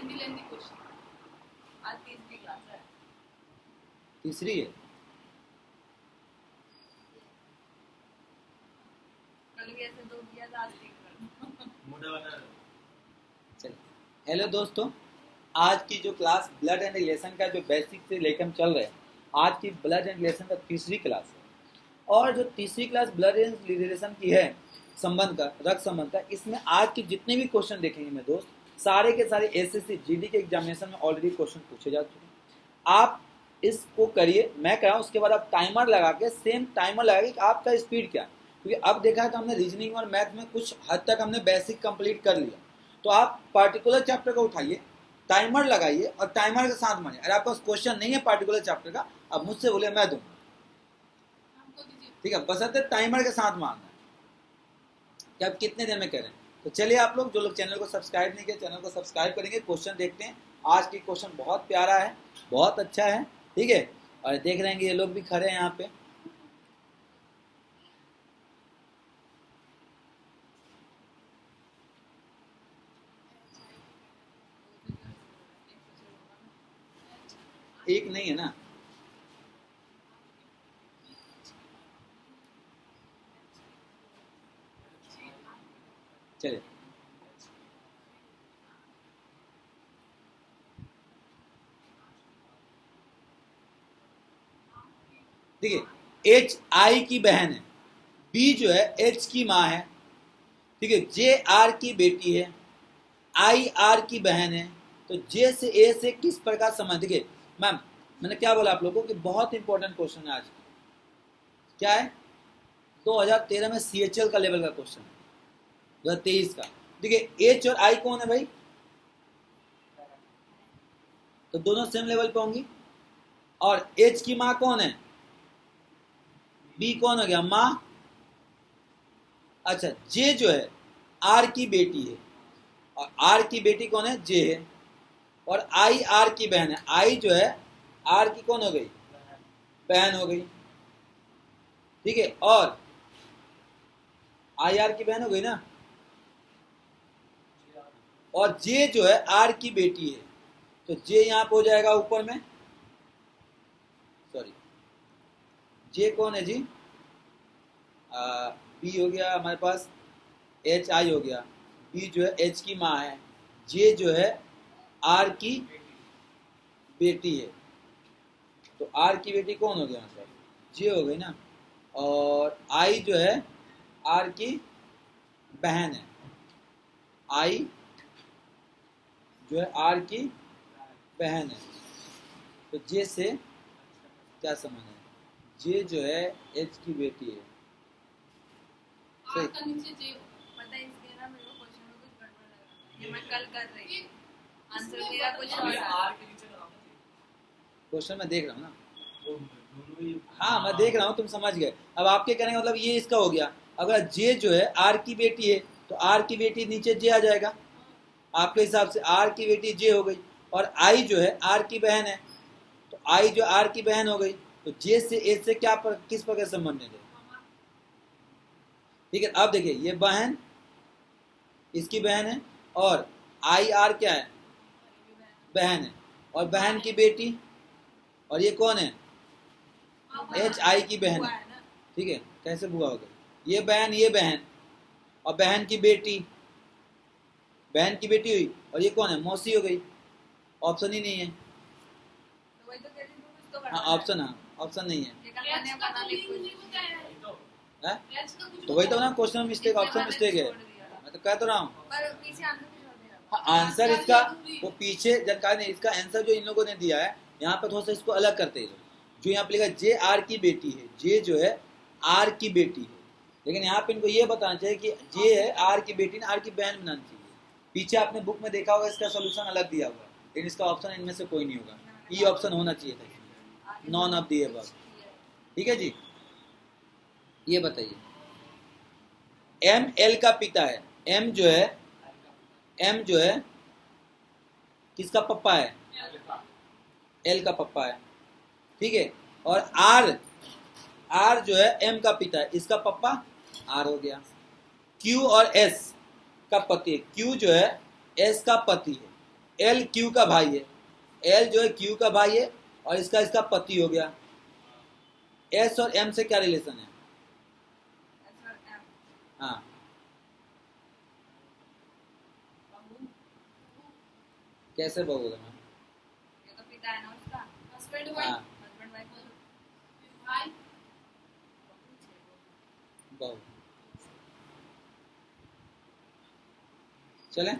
Lengthy question. आज तीसरी class है। तीसरी है। कल भी ऐसे 2 किया था, आज 3 कर। चलिए, हेलो दोस्तों, आज की जो क्लास ब्लड एंड रिलेशन का जो बेसिक से लेकर हम चल रहे हैं, आज की ब्लड एंड रिलेशन का तीसरी क्लास है। और जो तीसरी क्लास ब्लड एंड रिलेशन की है, संबंध का, रक्त संबंध का, इसमें आज के जितने भी क्वेश्चन देखेंगे मेरे दोस्त, सारे के सारे एसएससी जीडी के एग्जामिनेशन में ऑलरेडी क्वेश्चन पूछे जा चुके हैं। आप इसको करिए, मैं कराऊँ, उसके बाद आप टाइमर लगा के, सेम टाइमर लगा के आपका स्पीड क्या है, क्योंकि अब देखा है तो हमने रीजनिंग और मैथ में कुछ हद तक हमने बेसिक कंप्लीट कर लिया। तो आप पर्टिकुलर चैप्टर को उठाइए, टाइमर लगाइए और टाइमर के साथ मानिए। अगर आपका क्वेश्चन नहीं है पर्टिकुलर चैप्टर का, आप मुझसे बोले, मैं दूंगा, ठीक है, बशर्ते टाइमर के साथ मारना है कि आप कितने देर में करें। तो चलिए, आप लोग जो लोग चैनल को सब्सक्राइब नहीं किए, चैनल को सब्सक्राइब करेंगे। क्वेश्चन देखते हैं। आज की क्वेश्चन बहुत प्यारा है, बहुत अच्छा है, ठीक है। और देख रहे हैं ये लोग भी खड़े हैं यहाँ पे। एक नहीं है ना, चलिए, देखिए, एच आई की बहन है, बी जो है एच की माँ है, ठीक है, जे आर की बेटी है, आई आर की बहन है। तो जे से ए से किस प्रकार संबंध। देखिए मैम, मैंने क्या बोला आप लोगों को कि बहुत इंपॉर्टेंट क्वेश्चन है आज। क्या है? 2013 में सीएचएल का लेवल का क्वेश्चन है, 2023 का। देखिए, एच और आई कौन है भाई? तो दोनों सेम लेवल पे होंगी। और एच की माँ कौन है? बी कौन हो गया? माँ। अच्छा, जे जो है आर की बेटी है, और आर की बेटी कौन है? जे है। और आई आर की बहन है। आई जो है आर की कौन हो गई? बहन हो गई, ठीक है। और आई आर की बहन हो गई ना। और जे जो है आर की बेटी है, तो जे यहां पे हो जाएगा ऊपर में, सॉरी, जे कौन है जी? बी हो गया हमारे पास, एच आई हो गया, बी जो है एच की माँ है, जे जो है आर की बेटी है। तो आर की बेटी कौन हो गया? मतलब जे हो गई ना। और आई जो है आर की बहन है, आई जो है आर की बहन है। तो जे से क्या संबंध है? जे जो है एच की बेटी है। आर का नीचे जे पता है, इसलिए ना मेरे को क्वेश्चन में कुछ गड़बड़ लग रहा है। ये मैं कल कर रही थी, आंसर मेरा कुछ और आर के नीचे लगाओ। क्वेश्चन मैं देख रहा हूँ ना, हाँ मैं देख रहा हूँ, तुम समझ गए। अब आपके कहने का मतलब ये इसका हो गया। अगर जे जो है आर की बेटी है, तो आर की बेटी नीचे जे आ जाएगा। आपके हिसाब से आर की बेटी जे हो गई, और आई जो है आर की बहन है, तो आई जो आर की बहन हो गई। तो जे से ए से क्या किस प्रकार संबंध है? ठीक है। अब देखिए, ये बहन इसकी बहन है, और आई आर क्या है? बहन है। और बहन की बेटी, और ये कौन है? एच आई की बहन है, ठीक है। कैसे बुआ हो गई? ये बहन, ये बहन, और बहन की बेटी, बहन की बेटी हुई, और ये कौन है? मौसी हो गई। ऑप्शन ही नहीं है। हाँ ऑप्शन, हाँ ऑप्शन नहीं है। तो वही तो ना, क्वेश्चन मिस्टेक, ऑप्शन मिस्टेक है। मैं तो कह तो रहा हूँ। हाँ, आंसर इसका वो पीछे जानकारी नहीं, इसका आंसर जो इन लोगों ने दिया है यहाँ पे थोड़ा सा इसको अलग करते हैं। जो यहाँ पे लिखा जे आर की बेटी है, जे जो है आर की बेटी है, लेकिन यहाँ पे इनको ये बताना चाहिए कि जे है आर की बेटी, आर की बहन बनानी चाहिए। पीछे आपने बुक में देखा होगा, इसका सोल्यूशन अलग दिया हुआ है, लेकिन इसका ऑप्शन इनमें से कोई नहीं होगा। ई ऑप्शन होना चाहिए था, नॉन ऑफ दी अबव। ठीक है जी। ये बताइए, एम एल का पिता है। एम जो है किसका पप्पा है? एल का पप्पा है, ठीक है। और आर जो है एम का पिता है, इसका पप्पा आर हो गया। क्यू और एस का पति है, क्यू जो है एस का पति है, एल क्यू का भाई है, एल जो है क्यू का भाई है और इसका इसका पति हो गया। एस और एम से क्या रिलेशन है? S और M, हाँ, बहू, कैसे बहू होगा मैम? ये तो पिता है ना उसका, हस्बैंड हाँ, वाइफ हस्बैंड वाइफ, भाई बहू। चले,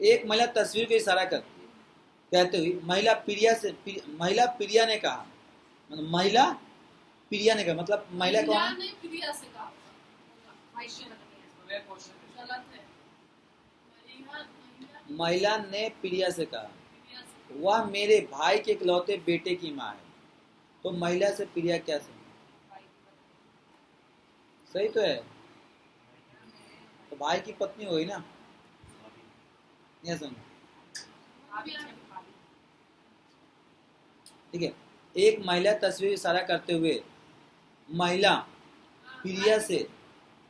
एक महिला तस्वीर को इशारा करती है कहते हुए महिला प्रिया ने कहा, मतलब महिला प्रिया ने कहा, मतलब महिला कौन है? ने प्रिया से कहा होगा। वाइफ की पत्नी है। गलत है। महिला महिला ने प्रिया से कहा प्रिया से वह मेरे भाई के इकलौते बेटे की माँ है। तो महिला से प्रिया क्या समझ? वाइफ की पत्नी। सही तो है, तो भाई की पत्नी हुई ना, नहीं समझ? भाभी है, भाभी। ठीक है, एक महिला तस्वीर इशारा करते हुए महिला प्रिया से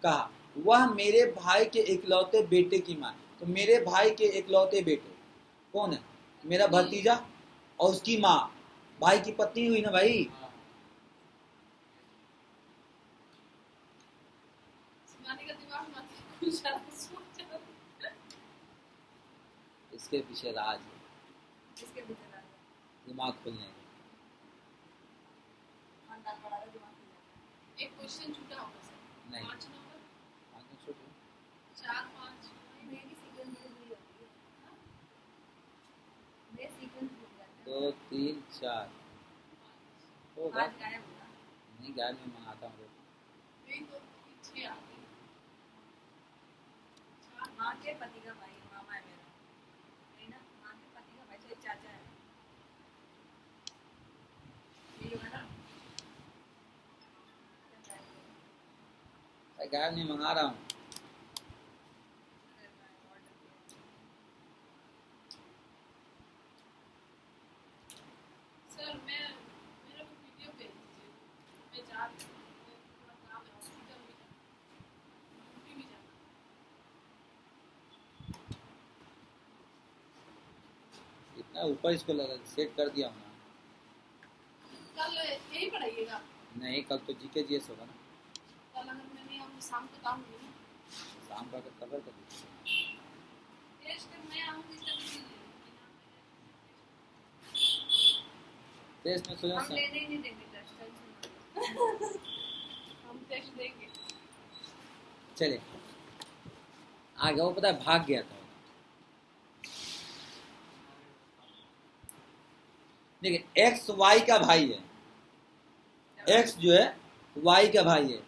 कहा वह मेरे भाई के इकलौते बेटे की माँ। तो मेरे भाई के इकलौते बेटे कौन है? मेरा भतीजा और उसकी माँ, भाई की पत्नी हुई ना भाई। सुनाने का दिमाग मत कुछ ज्यादा सोच रहा हूँ। इसके पीछे राज है, इसके पीछे लगा। दिमाग खुलने का। खानदान बड़ा है, दिमाग खुल जाता है। एक क्वेश्चन छूटा होगा सर। नहीं। 5 नंबर आगे छोड़ो। 4 5 मेरी सीक्वेंस में भूल होती है। मेरे सीक्वेंस भूल जाते हैं। 2 3 4 होगा। आज गायब हुआ। नहीं, गाय में मंगाता हूँ। यही तो पीछे आ गई। माँ के पति का भाई मामा है मेरा, नहीं ना? माँ के पति का भाई तो एक चाचा है, यही होगा ना? गाय नहीं मंगा रहा हूँ। सर मैं मेरे को वीडियो भेज दीजिए। मैं जा रही हूँ। मैं थोड़ा काम है हॉस्पिटल में जाना। ड्यूटी में जाना। इतना ऊपर इसको लगा सेट कर दिया हूँ ना। कल यही पढ़ाइएगा। नहीं, कल तो जीके जीएस होगा ना, कल अगर मैं नहीं आऊँगी शाम को काम नहीं है। शाम का कवर कर दीजिए। टेस्ट मैं आऊँगी तब दीजिए। टेस्ट में सोचा हम लेने ही नहीं देंगे टेस्ट, टेंशन मत लो। हम टेस्ट देंगे। चले आगे। वो पता है भाग गया था। देखिए एक्स वाई का भाई है, एक्स जो है वाई का भाई है,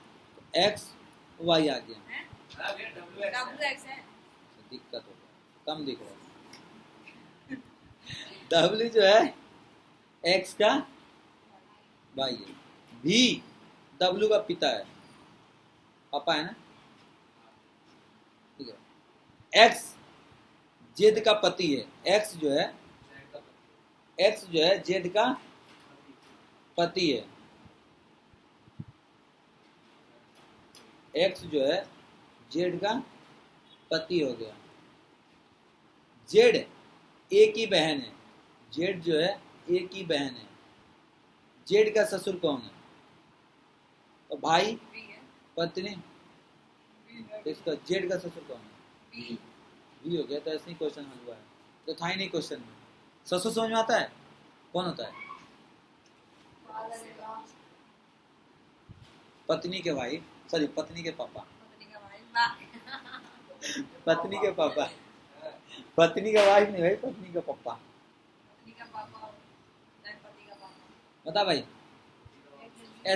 एक्स वाई आ गया, हैं? WX है। दिक्कत हो गया, कम दिख रहा है। डब्ल्यू जो है एक्स का भाई है, भी डब्ल्यू का पिता है, पापा है ना, ठीक है। एक्स जेड का पति है, एक्स जो है जेड का पति है, एक्स जो है जेड का पति हो गया। जेड ए की बहन है, जेड जो है ए की बहन है। जेड का ससुर कौन है? तो भाई भी है। पत्नी। इसका जेड का ससुर कौन है? भी। भी हो गया, तो ऐसे ही क्वेश्चन हल हुआ है, तो था ही नहीं क्वेश्चन में। ससुर समझ में आता है कौन होता है? फादर इन लॉ, पत्नी के भाई, सॉरी पत्नी के पापा, पत्नी का भाई, वाह। पत्नी के पापा, पत्नी का वाइफ नहीं भाई, पत्नी का पापा। पत्नी का पापा, नहीं पति का पापा। बता भाई,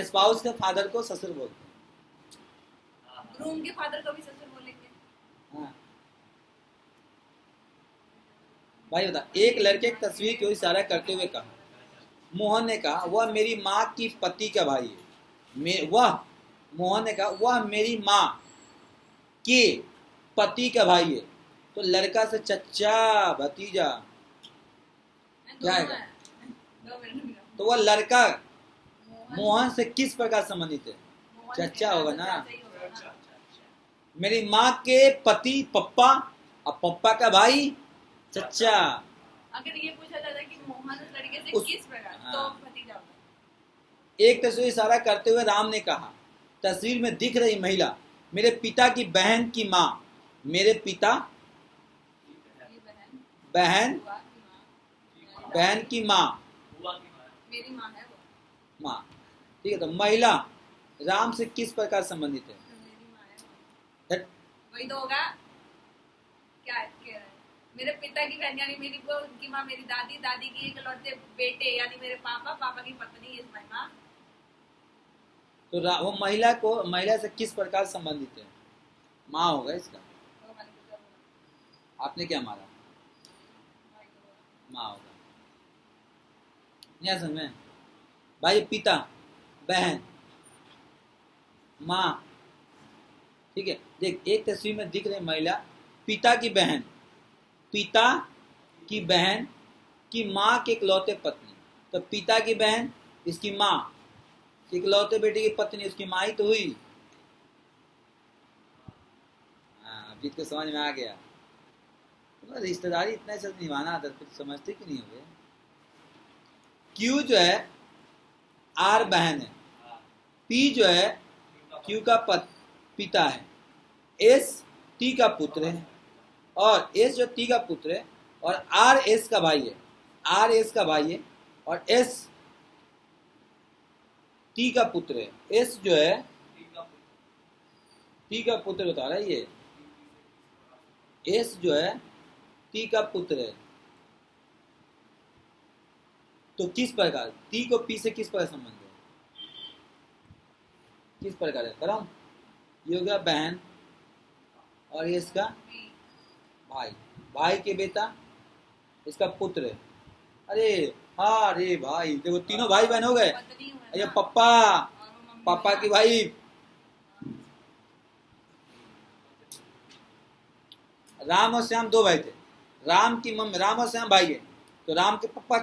स्पाउस के फादर को ससुर बोलते हैं। ग्रूम के फादर को भी ससुर बोलेंगे। हाँ भाई बता, एक लड़के की तस्वीर को इशारा करते हुए कहा, मोहन ने कहा वह मेरी माँ की पति का भाई है। मोहन ने कहा वह मेरी माँ के पति का भाई है। तो लड़का से चच्चा भतीजा क्या दोनों है? है। 2 मिनट में तो वह लड़का मोहन मोहन से किस प्रकार संबंधित है? मोहन चचा के होगा साथ ना। चाचा ही होगा ना। मेरी माँ के पति पप्पा और पप्पा का भाई चचा। अगर ये पूछा जाता कि मोहन उस लड़के से उस- किस प्रकार, तो हाँ। भतीजा होगा। एक तस्वीर इशारा करते हुए राम ने कहा, तस्वीर में दिख रही महिला मेरे पिता की बहन की माँ। मेरे पिता ये बहन बहन बुआ की माँ, बहन की माँ मेरी माँ है वो, माँ। ठीक है, तो महिला राम से किस प्रकार संबंधित है? तो मेरी माँ है वो। वही तो होगा। क्या कह रहा है? मेरे पिता की बहन यानी मेरी बुआ, उनकी माँ मेरी दादी, दादी की इकलौते बेटे यानी मेरे पापा, पापा की पत्नी इज माय माँ। तो वो महिला से किस प्रकार संबंधित है? माँ होगा इसका। तो मैंने पूछा बोला, आपने क्या मारा? भाई को बोला। माँ होगा। नहीं समझ में? भाई पिता बहन माँ। ठीक है, देख एक तस्वीर में दिख रही महिला पिता की बहन की माँ के इकलौते पत्नी। तो पिता की बहन इसकी माँ, इकलौते बेटे की पत्नी उसकी माँ ही तो हुई। हाँ, अभी तो समझ में आ गया। तो रिश्तेदारी इतना सब निभाना आता तो समझते कि नहीं हो? क्यू जो है आर बहन है, पी जो है क्यू का पिता है, एस टी का पुत्र है, और एस जो टी का पुत्र है, और आर एस का भाई है, आर एस का भाई है, और एस टी का पुत्र है। एस जो है टी का पुत्र बता रहा है ये। एस जो है टी का पुत्र है। तो किस प्रकार टी को पी से किस प्रकार संबंध है? किस प्रकार है कराऊं? ये हो गया बहन, और ये इसका भाई, भाई के बेटा इसका पुत्र है। अरे हाँ, अरे भाई देखो तीनों भाई बहन हो गए। पत्नी हुआ ये ना, पप्पा, और वो मम्मी पापा हुआ की ना। भाई। राम और श्याम दो भाई थे। राम की मम्मी, राम और श्याम भाई है, तो राम के पापा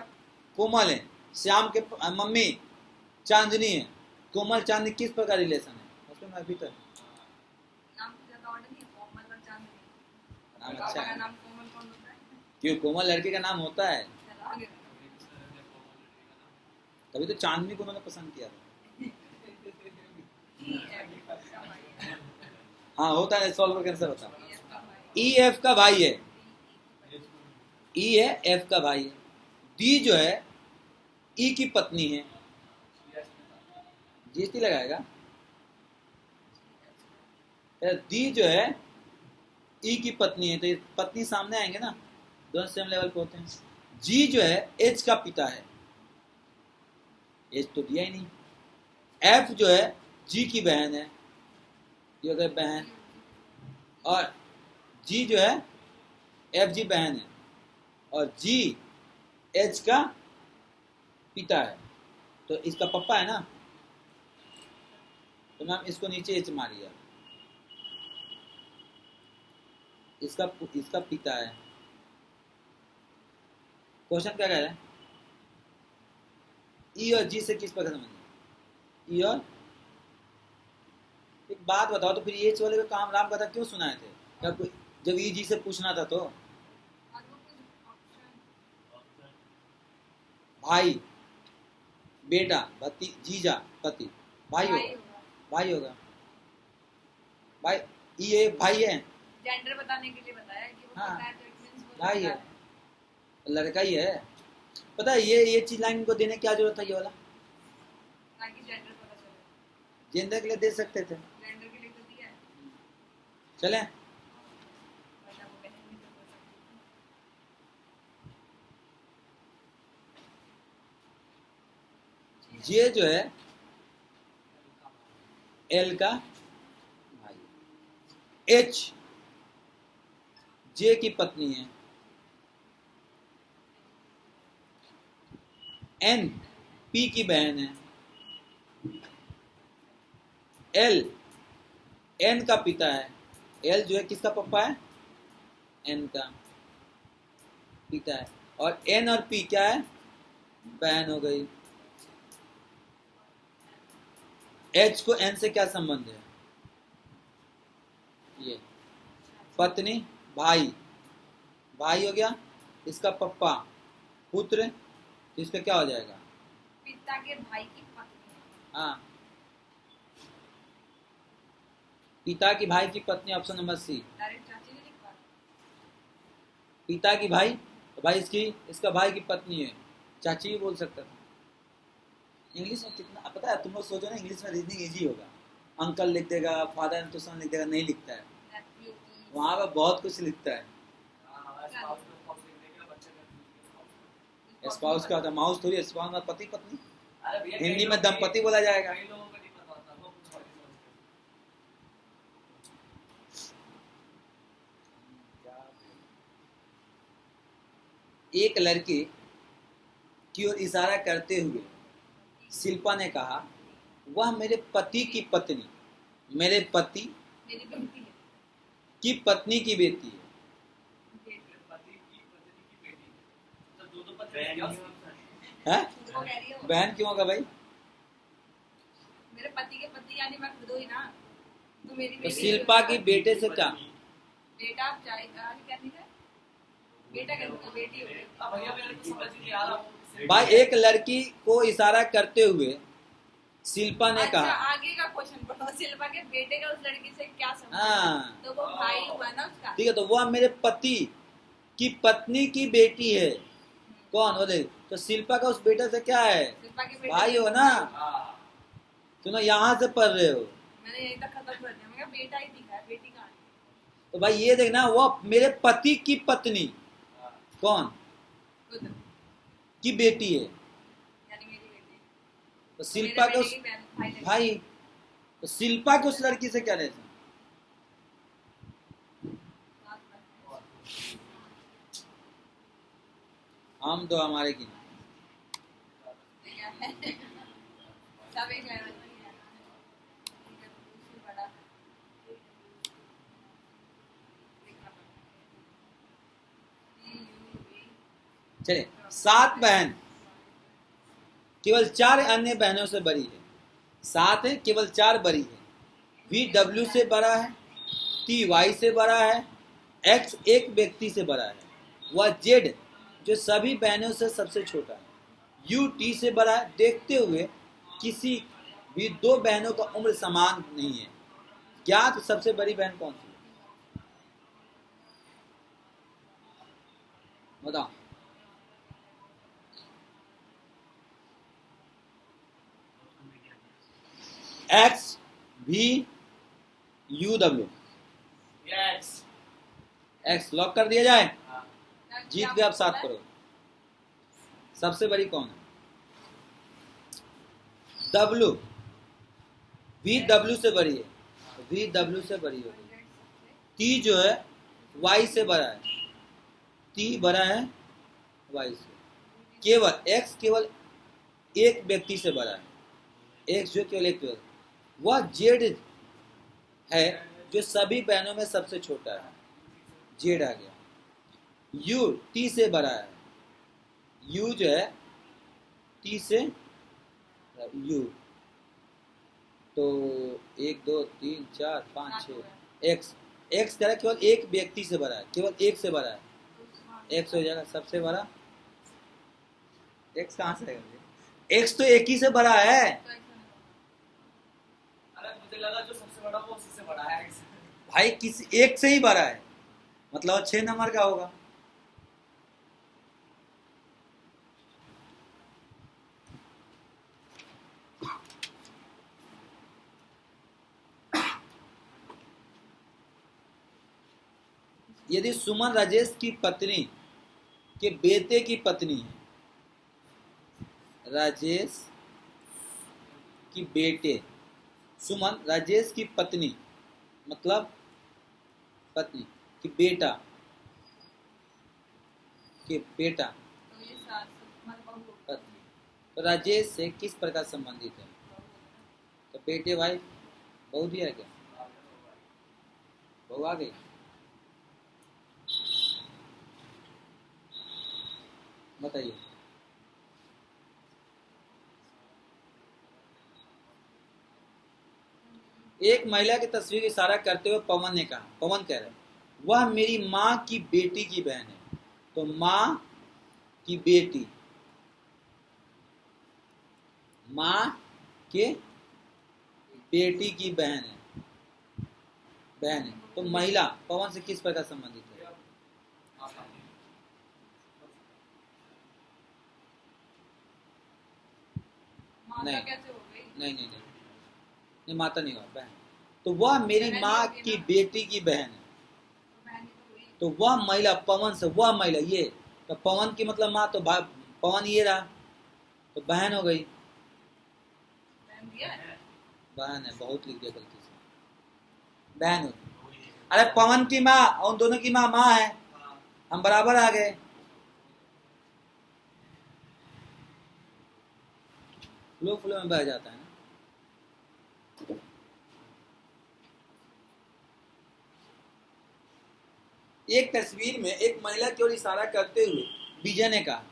कोमल है, श्याम के मम्मी चांदनी है। कोमल चांदनी किस प्रकार रिलेशन है उसमें? मैं अभी तो नाम से ज्यादा ऑर्डर नहीं है, कोमल और चांदनी। नाम पापा अच्छा का है। नाम कोमल कौन होता है? क्यों कोमल लड़के का नाम होता है, चलो आगे। तभी तो चांदनी को उन्होंने पसंद किया था। हाँ होता है, सॉल्व कैंसर होता है। ई एफ का भाई है, ई है एफ का भाई है। डी जो है ई की पत्नी है। जीएसटी लगाएगा। डी जो है ई की पत्नी है, तो ये पत्नी सामने आएंगे ना, दोनों सेम लेवल पे होते हैं। जी जो है एच का पिता है, एच तो दिया ही नहीं। एफ जो है जी की बहन है, ये अगर बहन, और जी जो है एफ जी बहन है, और जी एच का पिता है, तो इसका पप्पा है ना, तो मैम इसको नीचे एच मारिए। इसका पिता है। क्वेश्चन क्या कह रहा है? ई और जी से किस प्रकार संबंध? ई और, एक बात बताओ तो फिर एच वाले का काम राम कथा क्यों सुनाए थे? क्या कोई जब ई जी से पूछना था तो? भाई बेटा भती जीजा पति भाई होगा, भाई होगा। भाई ये भाई है, जेंडर बताने के लिए बताया कि वो हाँ, पता है तो it means वो भाई लड़का है, लड़का ही है। पता है ये चीज लाइन को देने की क्या जरूरत था? ये वाला ताकि जेंडर पता चले। जेंडर के लिए दे सकते थे। जेंडर के लिए तो दिया है, चले वरना वो बहन भी तो बोल सकती है। जे जो है एल का भाई, एच जे की पत्नी है, एन पी की बहन है, एल एन का पिता है। एल जो है किसका पप्पा है? एन का पिता है। और एन और पी क्या है? बहन हो गई। एच को एन से क्या संबंध है? ये पत्नी, भाई, भाई हो गया, इसका पप्पा, पुत्र, तो इसका क्या हो जाएगा? पिता के भाई की पत्नी। हाँ, पिता की भाई की पत्नी, ऑप्शन नंबर सी। डायरेक्ट चाची नहीं लिख पा रहा। पिता की भाई, तो भाई इसका भाई की पत्नी है, चाची भी बोल सकता था। इंग्लिश में कितना पता है, तुम लोग सोचो ना इंग्लिश में रीजनिंग इजी होगा, अंकल लिख देगा, फादर एंड son लिख देगा, नहीं लिखता है, Nephew की- वहां पर बहुत कुछ लिखता है। स्पाउस का होता है, माउस थोड़ी, स्पाउस में पति पत्नी, हिंदी में दंपति बोला जाएगा। एक लड़के की ओर इशारा करते हुए शिल्पा ने कहा, वह मेरे पति की पत्नी, मेरे पति मेरी बेटी है। की पत्नी की बेटी है। हैं? वो कह रही है वो। बहन क्यों होगा भाई? मेरे पति के पति यानी मैं खुद हुई ना, तो मेरी तो बेटी शिल्पा की बेटे से क्या? बेटा आप जाएगा क्या नहीं है, बेटा कहते बेटी हो गई। भैया मेरे को समझ नहीं आ रहा। भाई एक लड़की को इशारा करते हुए शिल्पा ने अच्छा, कहा, आगे का क्वेश्चन पढ़ो। शिल्पा के बेटे का उस लड़की से क्या संबंध? हाँ तो वो भाई हुआ ना उसका। ठीक है, तो वह मेरे पति की पत्नी की बेटी है। कौन हो? देख, तो शिल्पा का उस बेटे से क्या है? शिल्पा के बेटे भाई हो ना, तुम यहाँ से पढ़ रहे हो। मैंने यही तक खत्म कर दिया, मैं कहा बेटा ही दिखा है, बेटी कहाँ है? तो भाई ये देखना, वह मेरे पति की पत्नी, कौन? खुद की बेटी है। यानी मेरी बेटी। तो शिल्पा के मेरे उस बेटे की बहन भाई भाई, तो शिल्पा के उस लड़की से क्या रहता? हम तो हमारे की सब एक लेवल पर ही है। उससे बड़ा देखना पड़ता है। चले। 7 बहन, केवल 4 अन्य बहनों से बड़ी है। 7 है, केवल 4 बड़ी है। V W से बड़ा है, T Y से बड़ा है, X एक व्यक्ति से बड़ा है, वह Z जो सभी बहनों से सबसे छोटा है, U T से बड़ा है। देखते हुए किसी भी 2 बहनों का उम्र समान नहीं है। ज्ञात सबसे बड़ी बहन कौन सी है? बताओ। X V U W, X lock कर दिया जाए। जीत गए, आप 7 करोड़। सबसे बड़ी कौन है? W, V W से बड़ी है, V W से बड़ी होगी। T जो है Y से बड़ा है, T बड़ा है Y से। केवल X केवल एक व्यक्ति से बड़ा है, X जो केवल एक व्यक्ति, वह Z है जो सभी बहनों में सबसे छोटा है, Z आ गया। U T से बड़ा है, U जो है T से U, तो 1 2 3 4 5 6 X कह रहा है केवल एक व्यक्ति से बड़ा है, केवल एक से बड़ा है, X हो जाएगा सबसे बड़ा। X कहाँ से आएगा? X तो एक ही से बड़ा है अरे मुझे लगा जो सबसे बड़ा वो उसी से बड़ा है। भाई, किसी एक से ही बड़ा है, मतलब 6 नंबर का होगा। यदि सुमन राजेश की पत्नी के बेटे की पत्नी है, राजेश की बेटे, सुमन राजेश की पत्नी मतलब पत्नी की बेटा के बेटा तो ये सात मतलब बहू हो गई। पत्नी, तो राजेश से किस प्रकार संबंधित है? तो बेटे वाइफ, बहू दिया क्या? बहू आ गई। बताइए। एक महिला की तस्वीर की इशारा करते हुए पवन ने कहा, पवन कह रहा है वह मेरी माँ की बेटी की बहन है। तो माँ की बेटी, माँ के बेटी की बहन है, बहन है। तो महिला पवन से किस प्रकार संबंधित है? माता नहीं। कैसे हो गई? नहीं, माता नहीं हुआ, बहन। तो वह मेरी बहन माँ होगी की ना। बेटी की बहन है। बहन ही तो हुई। तो वह महिला पवन से, वह महिला ये, तो पवन की मतलब माँ, तो पवन ये रहा, तो बहन हो गई। बहन दिया है? बहन है, बहुत लिख दिया गलती से, बहन होगी। अरे पवन की माँ और उन दोनों की माँ माँ है, हम बराबर आ गए। फ्लो फ्लो में बह जाता है ना। एक तस्वीर में एक महिला की ओर इशारा करते हुए विजय ने कहा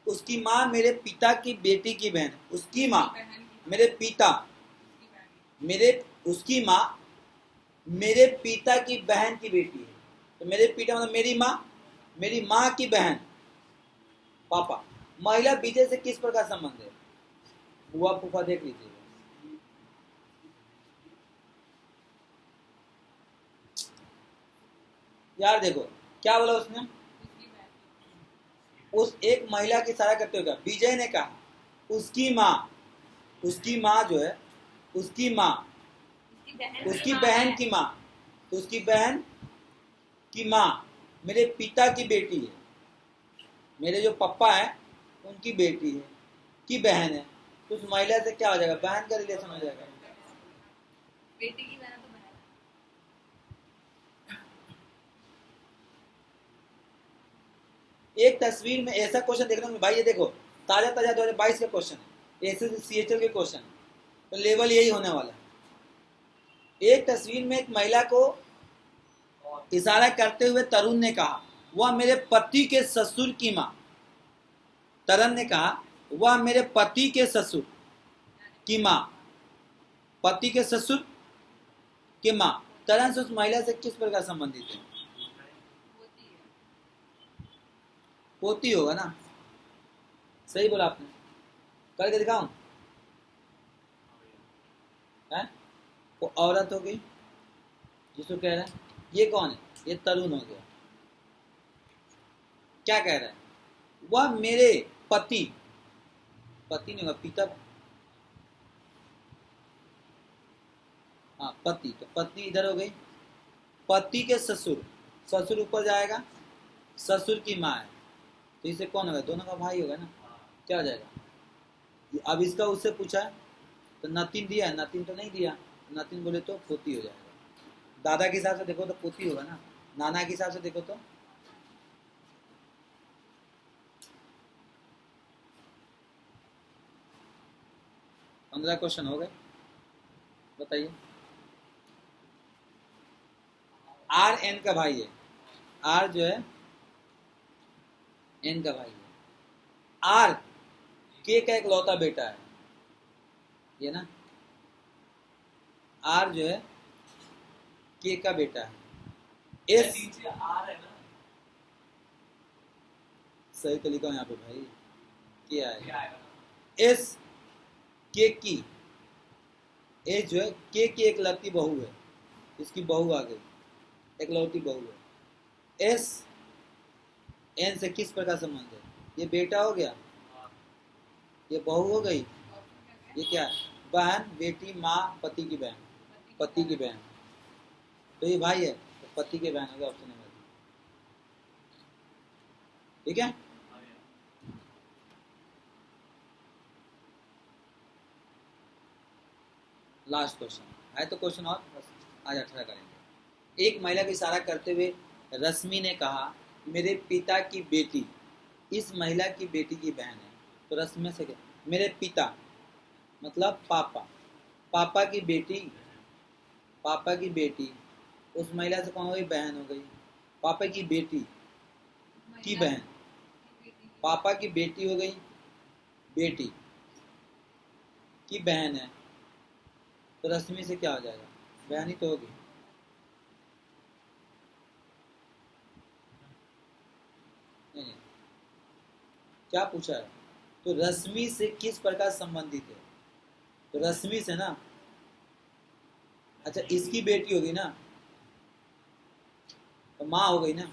उसकी माँ मेरे पिता की बेटी की बहन। उसकी माँ बहन की माँ। मेरे पिता, उसकी बहन। मेरे, उसकी माँ मेरे पिता की बहन की बेटी है। तो मेरे पिता मतलब मेरी माँ की बहन, पापा। महिला विजय से किस प्रकार संबंध है? बुआ फूफा देख लीजिए। यार देखो क्या बोला उसने, उसकी बहन। उस एक महिला की इशारा करते हुए विजय ने कहा उसकी माँ जो है, उसकी माँ, उसकी बहन की माँ, तो उसकी बहन की माँ मेरे पिता की बेटी है, मेरे जो पापा है उनकी बेटी है, की बहन है। तो उस महिला से क्या हो जाएगा? बहन का रिलेशन हो जाएगा। बेटी की बहन तो बहन। एक तस्वीर में ऐसा क्वेश्चन देखने को भाई, ये देखो ताजा 2022 का क्वेश्चन है, SSCHL के क्वेश्चन, तो लेवल यही होने वाला है। एक तस्वीर में एक महिला को इशारा करते हुए तरुण ने कहा वह मेरे पति के ससुर की माँ। तरुण ने कहा वह मेरे पति के ससुर की माँ, पति के ससुर की माँ। तरुण से उस महिला से किस प्रकार संबंधित है? होती है। पोती होगा ना, सही बोला आपने। करके दिखाऊं? है वो औरत हो गई जिसको कह रहा है, ये कौन है? ये तरुण हो गया। क्या कह रहा है? वह मेरे पति, पति नहीं होगा, पिता, हाँ पति, तो पत्नी इधर हो गई, पति के ससुर, ससुर ऊपर जाएगा, ससुर की माँ है, तो इसे कौन होगा? दोनों का भाई होगा ना। क्या हो जाएगा? अब इसका उससे पूछा तो नतीन दिया, नतीन तो नहीं दिया, नतीन बोले तो पोती हो जाएगा। दादा के हिसाब से देखो तो पोती होगा ना, नाना के हिसाब से देखो तो 15 क्वेश्चन हो गए। बताइए, आर एन का भाई है, आर जो है एन का भाई है, आर के का एक लौता बेटा है, ये ना, आर जो है के का बेटा है, एस सही तो लिखा यहाँ पे भाई, क्या है? एस के की, एस जो है के की एक लड़की बहू है, इसकी बहू आ गई, एक लौती बहू है। एस एन से किस प्रकार संबंध है? ये बेटा हो गया, ये बहू हो गई, ये क्या है? बहन, बेटी, माँ, पति की बहन, पति की बहन, तो ये भाई है, तो पति के बहन हो गया, ऑप्शन नंबर। ठीक है, लास्ट क्वेश्चन है, तो क्वेश्चन और बस आज 18 करेंगे। एक महिला को इशारा करते हुए रश्मि ने कहा मेरे पिता की बेटी इस महिला की बेटी की बहन है। तो रश्मि से क्या? मेरे पिता मतलब पापा, पापा की बेटी, पापा की बेटी उस महिला से कौन हो गई? बहन हो गई। पापा की बेटी की बहन, पापा की बेटी हो गई, बेटी की बहन है, तो रश्मि से क्या हो जाएगा? बहन ही तो होगी। नहीं नहीं, क्या पूछा है? तो रश्मि से किस प्रकार संबंधित है? तो रश्मि से ना, अच्छा इसकी बेटी होगी ना, तो माँ हो गई ना,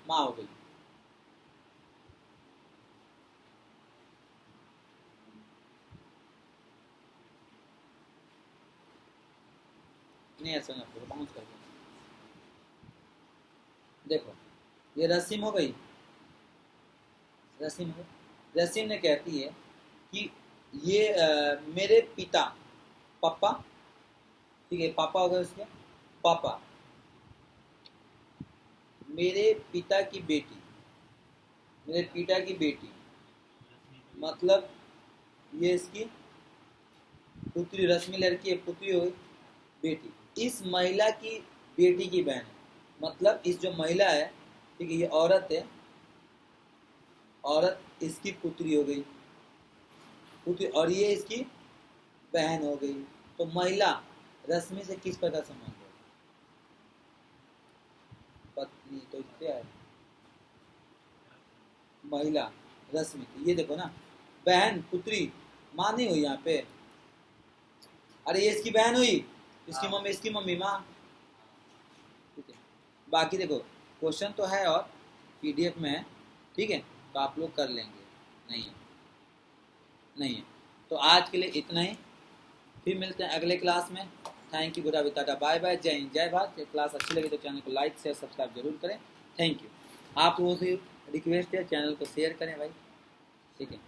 माँ हो गई। नहीं ऐसा ना करो, बाउंस कर दो। देखो ये रसीम हो गई, रसीम हो, रसीम ने कहती है कि ये मेरे पिता, पापा, ठीक है पापा हो गए उसके, पापा, मेरे पिता की बेटी, मेरे पिता की बेटी, मतलब ये इसकी पुत्री, रश्मि लड़की है, पुत्री हो गई, बेटी, इस महिला की बेटी की बहन है, मतलब इस जो महिला है, ठीक है ये औरत है, औरत इसकी पुत्री हो गई, पुत्री, और ये इसकी बहन हो गई। तो महिला रश्मि से किस प्रकार संबंध है? पत्नी तो क्या है, महिला रश्मि, ये देखो ना, बहन पुत्री, माँ नहीं हुई यहाँ पे, अरे ये इसकी बहन हुई, इसकी मम्मी माँ, ठीक है। बाकी देखो क्वेश्चन तो है और पीडीएफ में है, ठीक है, तो आप लोग कर लेंगे। नहीं है, नहीं है, तो आज के लिए इतना ही, फिर मिलते हैं अगले क्लास में। Thank you, good tata, bye bye, जय हिंद, जय भारत। ये क्लास अच्छी लगी तो चैनल को लाइक शेयर सब्सक्राइब जरूर करें। Thank you. आप लोगों से रिक्वेस्ट है चैनल को शेयर करें भाई, ठीक है।